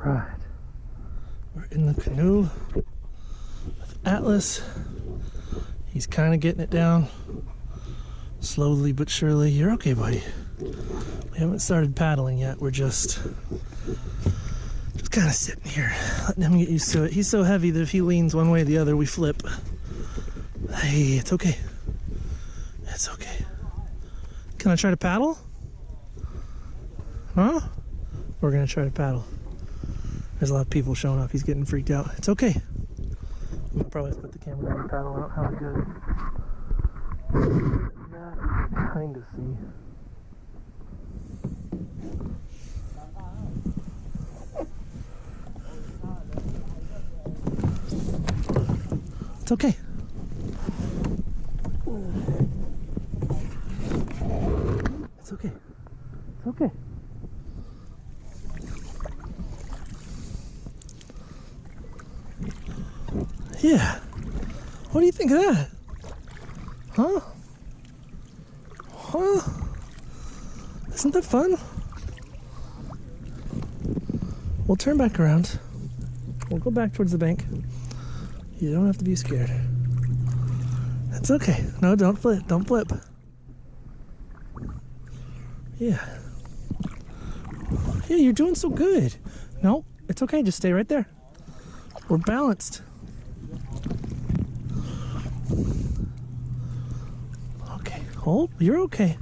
Alright. We're in the canoe with Atlas. He's kind of getting it down. Slowly but surely. You're okay, buddy. We haven't started paddling yet. We're just kind of sitting here, letting him get used to it. He's so heavy that if he leans one way or the other, we flip. Hey, it's okay. It's okay. Can I try to paddle? Huh? We're gonna try to paddle. There's a lot of people showing up. He's getting freaked out. It's okay. I'll probably have to put the camera down and paddle. I don't have it good. That you can kind of see. It's okay. It's okay. It's okay. Yeah. What do you think of that? Huh? Huh? Isn't that fun? We'll turn back around. We'll go back towards the bank. You don't have to be scared. It's okay. No, don't flip. Don't flip. Yeah. Yeah, you're doing so good. No, it's okay. Just stay right there. We're balanced. Okay. Hold. You're okay.